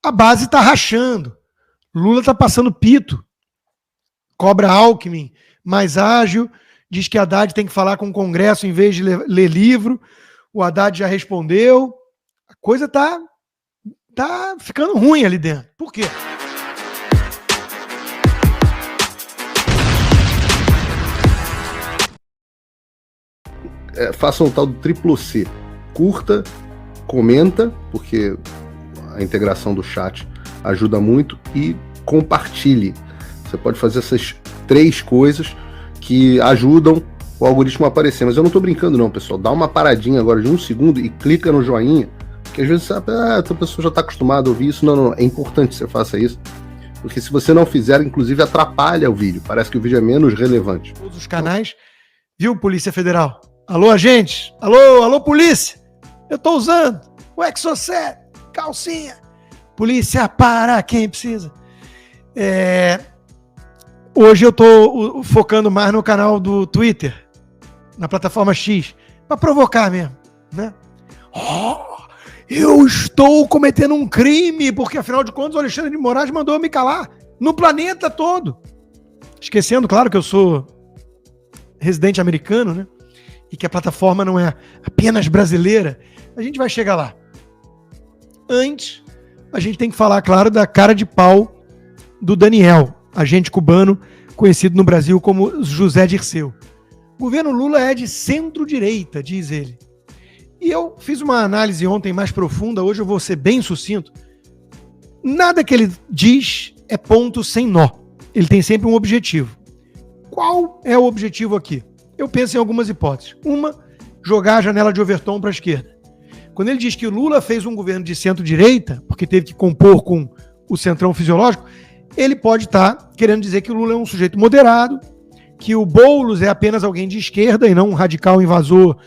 a base está rachando. Lula está passando pito. Cobra Alckmin mais ágil, diz que Haddad tem que falar com o Congresso em vez de ler livro. O Haddad já respondeu. A coisa tá ficando ruim ali dentro. Por quê? Faça um tal do triplo C. Curta, comenta, porque a integração do chat ajuda muito, e compartilhe. Você pode fazer essas 3 coisas que ajudam o algoritmo a aparecer. Mas eu não estou brincando não, pessoal. Dá uma paradinha agora de 1 segundo e clica no joinha, porque às vezes sabe, a pessoa já está acostumada a ouvir isso. Não. É importante que você faça isso, porque se você não fizer, inclusive atrapalha o vídeo. Parece que o vídeo é menos relevante. Todos os canais. Viu, Polícia Federal? Alô, agentes? Alô, polícia? Eu tô usando o Exocet, calcinha. Polícia, para quem precisa. Hoje eu tô focando mais no canal do Twitter, na plataforma X, para provocar mesmo, né? Eu estou cometendo um crime, porque afinal de contas o Alexandre de Moraes mandou eu me calar no planeta todo. Esquecendo, claro, que eu sou residente americano, né? E que a plataforma não é apenas brasileira. A gente vai chegar lá. Antes, a gente tem que falar, claro, da cara de pau do Daniel, agente cubano, conhecido no Brasil como José Dirceu. O governo Lula é de centro-direita, diz ele. E eu fiz uma análise ontem mais profunda, hoje eu vou ser bem sucinto. Nada que ele diz é ponto sem nó. Ele tem sempre um objetivo. Qual é o objetivo aqui? Eu penso em algumas hipóteses. Uma, jogar a janela de Overton para a esquerda. Quando ele diz que o Lula fez um governo de centro-direita, porque teve que compor com o centrão fisiológico, ele pode estar querendo dizer que o Lula é um sujeito moderado, que o Boulos é apenas alguém de esquerda e não um radical invasor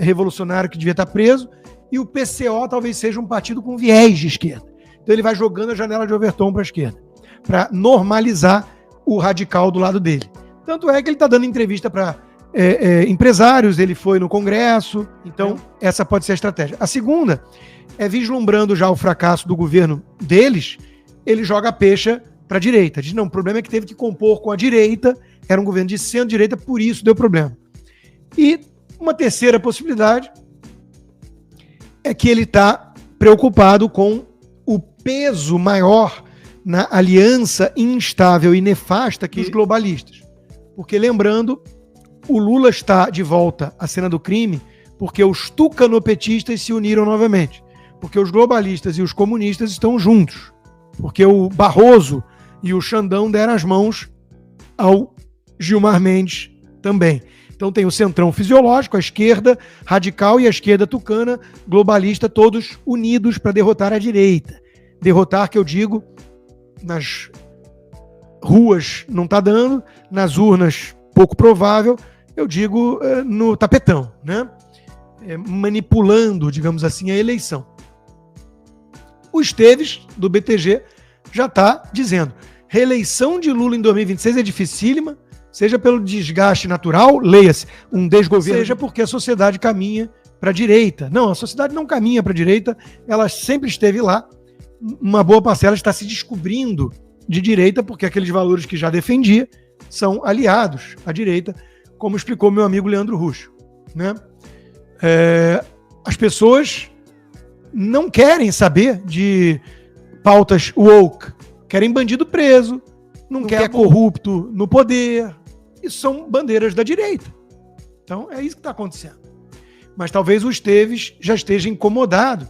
revolucionário que devia estar preso, e o PCO talvez seja um partido com viés de esquerda. Então ele vai jogando a janela de Overton para a esquerda, para normalizar o radical do lado dele. Tanto é que ele está dando entrevista para empresários, ele foi no Congresso, então essa pode ser a estratégia. A segunda é, vislumbrando já o fracasso do governo deles, ele joga a peixa para a direita. Diz, não, o problema é que teve que compor com a direita, era um governo de centro-direita, por isso deu problema. E uma terceira possibilidade é que ele está preocupado com o peso maior na aliança instável e nefasta que os globalistas. Porque, lembrando, o Lula está de volta à cena do crime porque os tucanopetistas se uniram novamente. Porque os globalistas e os comunistas estão juntos. Porque o Barroso e o Xandão deram as mãos ao Gilmar Mendes também. Então tem o centrão fisiológico, a esquerda radical e a esquerda tucana, globalista, todos unidos para derrotar a direita. Derrotar, que eu digo, nas ruas não está dando, nas urnas pouco provável, eu digo no tapetão, né? Manipulando, digamos assim, a eleição. O Esteves, do BTG, já está dizendo: reeleição de Lula em 2026 é dificílima, seja pelo desgaste natural, leia-se, um desgoverno, seja porque a sociedade caminha para a direita. Não, a sociedade não caminha para a direita, ela sempre esteve lá, uma boa parcela está se descobrindo de direita, porque aqueles valores que já defendia são aliados à direita, como explicou meu amigo Leandro Russo, né? As pessoas não querem saber de pautas woke, querem bandido preso, não quer corrupto no poder. Isso são bandeiras da direita. Então é isso que está acontecendo. Mas talvez o Esteves já esteja incomodado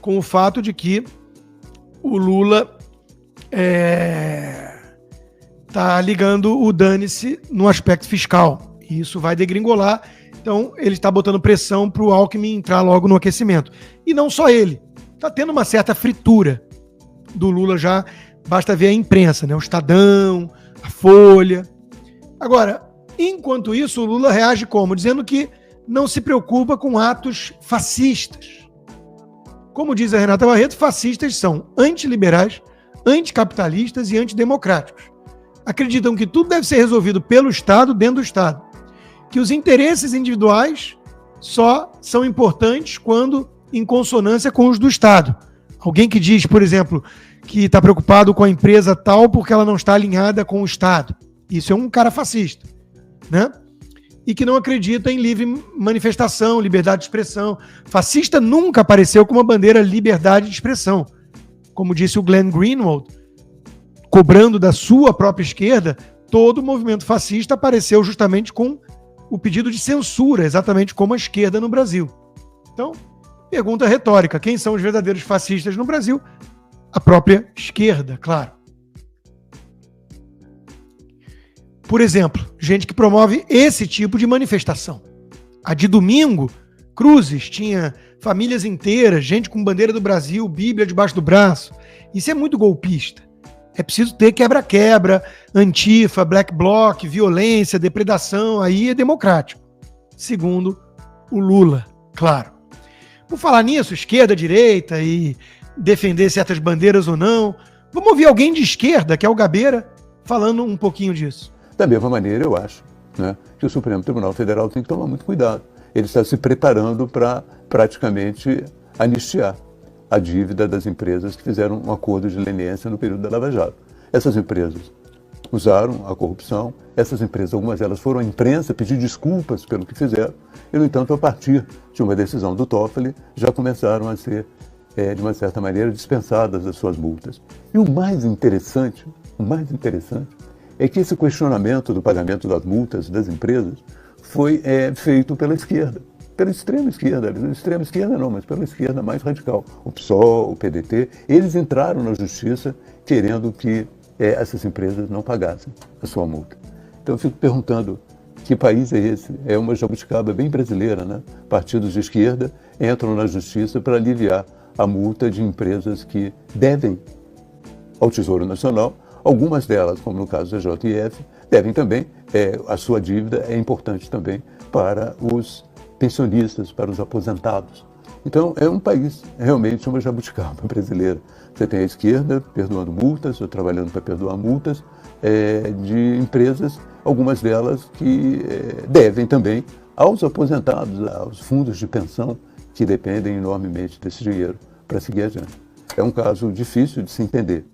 com o fato de que o Lula está ligando o dane-se no aspecto fiscal. E isso vai degringolar. Então ele está botando pressão para o Alckmin entrar logo no aquecimento. E não só ele. Está tendo uma certa fritura do Lula já. Basta ver a imprensa, né? O Estadão, a Folha. Agora, enquanto isso, o Lula reage como? Dizendo que não se preocupa com atos fascistas. Como diz a Renata Barreto, fascistas são antiliberais, anticapitalistas e antidemocráticos. Acreditam que tudo deve ser resolvido pelo Estado, dentro do Estado. Que os interesses individuais só são importantes quando em consonância com os do Estado. Alguém que diz, por exemplo, que está preocupado com a empresa tal porque ela não está alinhada com o Estado. Isso é um cara fascista, né? E que não acredita em livre manifestação, liberdade de expressão. Fascista nunca apareceu com uma bandeira liberdade de expressão. Como disse o Glenn Greenwald, cobrando da sua própria esquerda, todo o movimento fascista apareceu justamente com o pedido de censura, exatamente como a esquerda no Brasil. Então, pergunta retórica: quem são os verdadeiros fascistas no Brasil? A própria esquerda, claro. Por exemplo, gente que promove esse tipo de manifestação. A de domingo, Cruzes, tinha famílias inteiras, gente com bandeira do Brasil, Bíblia debaixo do braço. Isso é muito golpista. É preciso ter quebra-quebra, Antifa, Black Bloc, violência, depredação, aí é democrático. Segundo o Lula, claro. Por falar nisso, esquerda, direita e defender certas bandeiras ou não, vamos ouvir alguém de esquerda, que é o Gabeira, falando um pouquinho disso. Da mesma maneira, eu acho, né, que o Supremo Tribunal Federal tem que tomar muito cuidado. Ele está se preparando para praticamente anistiar a dívida das empresas que fizeram um acordo de leniência no período da Lava Jato. Essas empresas usaram a corrupção, essas empresas, algumas delas foram à imprensa pedir desculpas pelo que fizeram, e, no entanto, a partir de uma decisão do Toffoli, já começaram a ser, de uma certa maneira, dispensadas das suas multas. E o mais interessante é que esse questionamento do pagamento das multas das empresas foi feito pela esquerda, pela extrema esquerda não, mas pela esquerda mais radical. O PSOL, o PDT, eles entraram na justiça querendo que essas empresas não pagassem a sua multa. Então eu fico perguntando, que país é esse? É uma jabuticaba bem brasileira, né? Partidos de esquerda entram na justiça para aliviar a multa de empresas que devem ao Tesouro Nacional. Algumas delas, como no caso da JF, devem também, a sua dívida é importante também para os pensionistas, para os aposentados. Então, é um país, realmente uma jabuticaba brasileira. Você tem a esquerda perdoando multas, ou trabalhando para perdoar multas, de empresas, algumas delas que devem também aos aposentados, aos fundos de pensão, que dependem enormemente desse dinheiro para seguir adiante. É um caso difícil de se entender.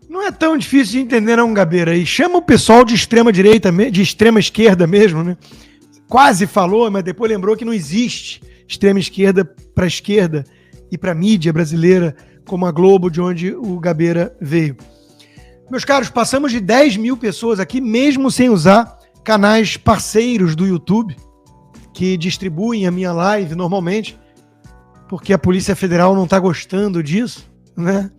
Não é tão difícil de entender, não, Gabeira. E chama o pessoal de extrema direita, de extrema esquerda mesmo, né? Quase falou, mas depois lembrou que não existe extrema esquerda para a esquerda e para a mídia brasileira, como a Globo, de onde o Gabeira veio. Meus caros, passamos de 10 mil pessoas aqui, mesmo sem usar canais parceiros do YouTube, que distribuem a minha live normalmente, porque a Polícia Federal não está gostando disso, né?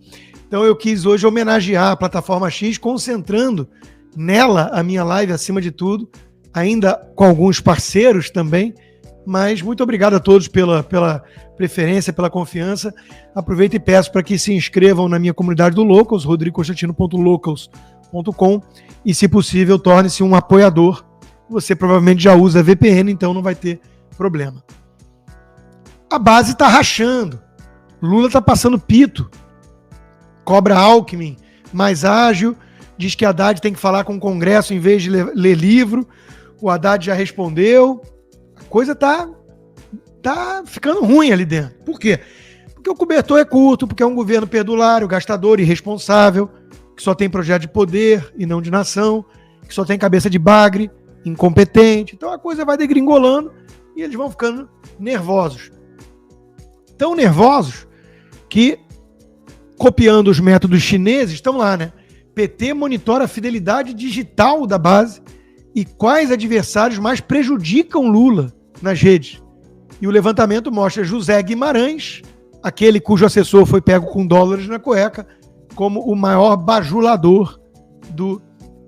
Então eu quis hoje homenagear a Plataforma X, concentrando nela a minha live acima de tudo, ainda com alguns parceiros também, mas muito obrigado a todos pela preferência, pela confiança. Aproveito e peço para que se inscrevam na minha comunidade do Locals, rodrigoconstantino.locals.com, e, se possível, torne-se um apoiador. Você provavelmente já usa VPN, então não vai ter problema. A base está rachando. Lula está passando pito. Cobra Alckmin mais ágil, diz que Haddad tem que falar com o Congresso em vez de ler livro. O Haddad já respondeu. A coisa tá ficando ruim ali dentro. Por quê? Porque o cobertor é curto, porque é um governo perdulário, gastador, irresponsável, que só tem projeto de poder e não de nação, que só tem cabeça de bagre, incompetente. Então a coisa vai degringolando e eles vão ficando nervosos. Tão nervosos que, copiando os métodos chineses, estão lá, né? PT monitora a fidelidade digital da base e quais adversários mais prejudicam Lula nas redes. E o levantamento mostra José Guimarães, aquele cujo assessor foi pego com dólares na cueca, como o maior bajulador do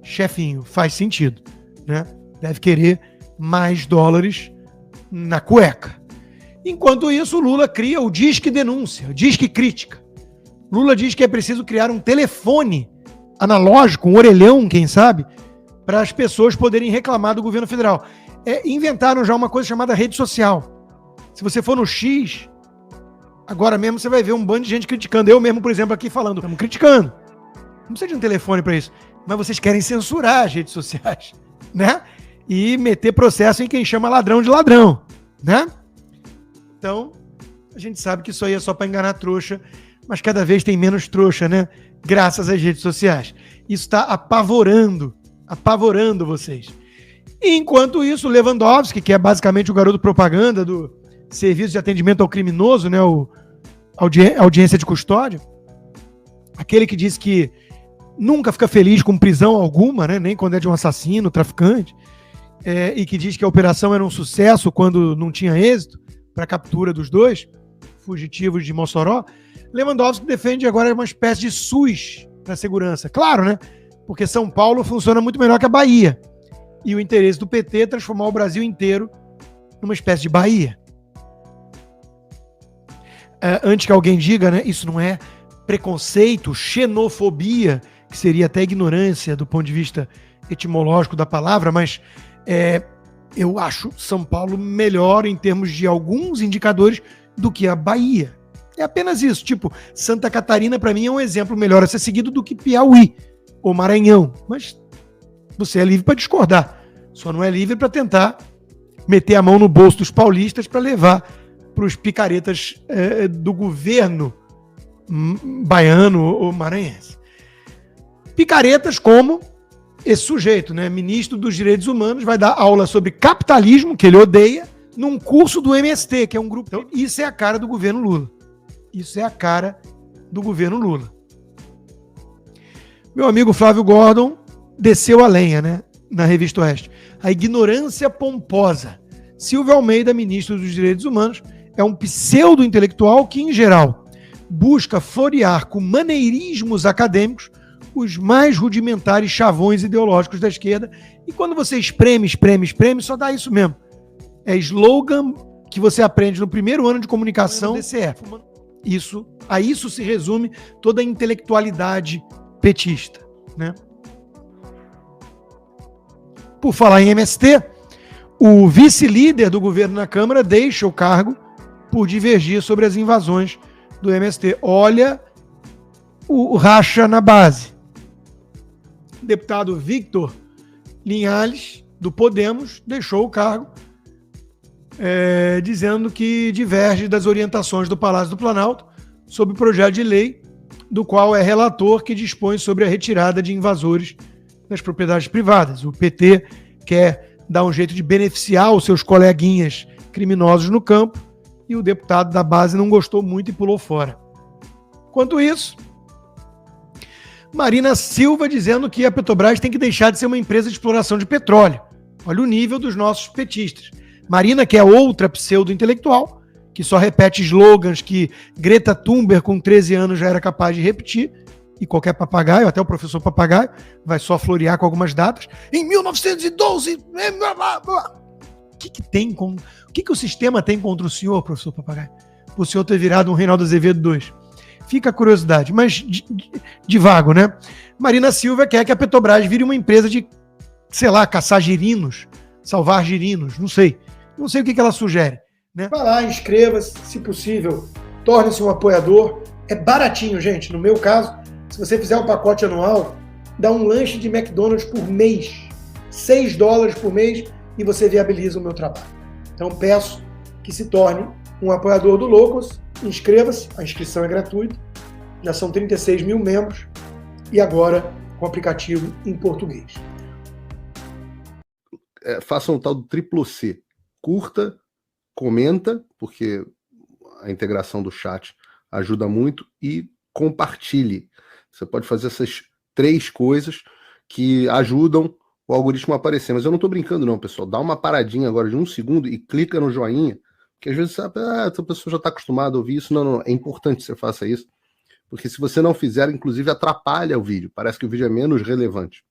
chefinho. Faz sentido, né? Deve querer mais dólares na cueca. Enquanto isso, o Lula cria o Disque Denúncia, o Disque Crítica. Lula diz que é preciso criar um telefone analógico, um orelhão, quem sabe, para as pessoas poderem reclamar do governo federal. Inventaram já uma coisa chamada rede social. Se você for no X, agora mesmo você vai ver um bando de gente criticando. Eu mesmo, por exemplo, aqui falando, estamos criticando. Não precisa de um telefone para isso. Mas vocês querem censurar as redes sociais, né? E meter processo em quem chama ladrão de ladrão, né? Então, A gente sabe que isso aí é só para enganar trouxa, mas cada vez tem menos trouxa, né? Graças às redes sociais. Isso está apavorando vocês. E enquanto isso, o Lewandowski, que é basicamente o garoto propaganda do serviço de atendimento ao criminoso, né? Audiência de custódia, aquele que diz que nunca fica feliz com prisão alguma, né? Nem quando é de um assassino, traficante, e que diz que a operação era um sucesso quando não tinha êxito para a captura dos dois fugitivos de Mossoró. Lewandowski defende agora uma espécie de SUS para a segurança. Claro, né? Porque São Paulo funciona muito melhor que a Bahia. E o interesse do PT é transformar o Brasil inteiro numa espécie de Bahia. Antes que alguém diga, né? Isso não é preconceito, xenofobia, que seria até ignorância do ponto de vista etimológico da palavra, mas eu acho São Paulo melhor em termos de alguns indicadores do que a Bahia. É apenas isso. Tipo, Santa Catarina, para mim, é um exemplo melhor a ser seguido do que Piauí ou Maranhão. Mas você é livre para discordar. Só não é livre para tentar meter a mão no bolso dos paulistas para levar para os picaretas do governo baiano ou maranhense. Picaretas como esse sujeito, né? Ministro dos Direitos Humanos, vai dar aula sobre capitalismo, que ele odeia, num curso do MST, que é um grupo... Então, isso é a cara do governo Lula. Isso é a cara do governo Lula. Meu amigo Flávio Gordon desceu a lenha, né? Na Revista Oeste. A ignorância pomposa. Silvio Almeida, ministro dos Direitos Humanos, é um pseudo-intelectual que, em geral, busca florear com maneirismos acadêmicos os mais rudimentares chavões ideológicos da esquerda. E quando você espreme, só dá isso mesmo. É slogan que você aprende no primeiro ano de comunicação do DCE. A isso se resume toda a intelectualidade petista, né? Por falar em MST, o vice-líder do governo na Câmara deixa o cargo por divergir sobre as invasões do MST. Olha o racha na base. O deputado Victor Linhares, do Podemos, deixou o cargo, dizendo que diverge das orientações do Palácio do Planalto sobre o projeto de lei do qual é relator, que dispõe sobre a retirada de invasores das propriedades privadas. O PT quer dar um jeito de beneficiar os seus coleguinhas criminosos no campo e o deputado da base não gostou muito e pulou fora. Enquanto isso, Marina Silva dizendo que a Petrobras tem que deixar de ser uma empresa de exploração de petróleo. Olha o nível dos nossos petistas. Marina, que é outra pseudo-intelectual, que só repete slogans que Greta Thunberg, com 13 anos, já era capaz de repetir, e qualquer papagaio, até o professor papagaio, vai só florear com algumas datas. Em 1912... O que o sistema tem contra o senhor, professor papagaio? O senhor ter virado um Reinaldo Azevedo II. Fica a curiosidade, mas de vago, né? Marina Silva quer que a Petrobras vire uma empresa de, sei lá, caçar girinos, salvar girinos, não sei. Não sei o que ela sugere, né? Vai lá, inscreva-se, se possível, torne-se um apoiador. É baratinho, gente. No meu caso, se você fizer um pacote anual, dá um lanche de McDonald's por mês. $6 por mês e você viabiliza o meu trabalho. Então peço que se torne um apoiador do Loucos. Inscreva-se, a inscrição é gratuita. Já são 36 mil membros e agora com o aplicativo em português. Façam o tal do triplo C. Curta, comenta, porque a integração do chat ajuda muito, e compartilhe. Você pode fazer essas 3 coisas que ajudam o algoritmo a aparecer. Mas eu não estou brincando não, pessoal. Dá uma paradinha agora de 1 segundo e clica no joinha, porque às vezes essa pessoa já está acostumada a ouvir isso. Não. É importante que você faça isso, porque se você não fizer, inclusive atrapalha o vídeo. Parece que o vídeo é menos relevante.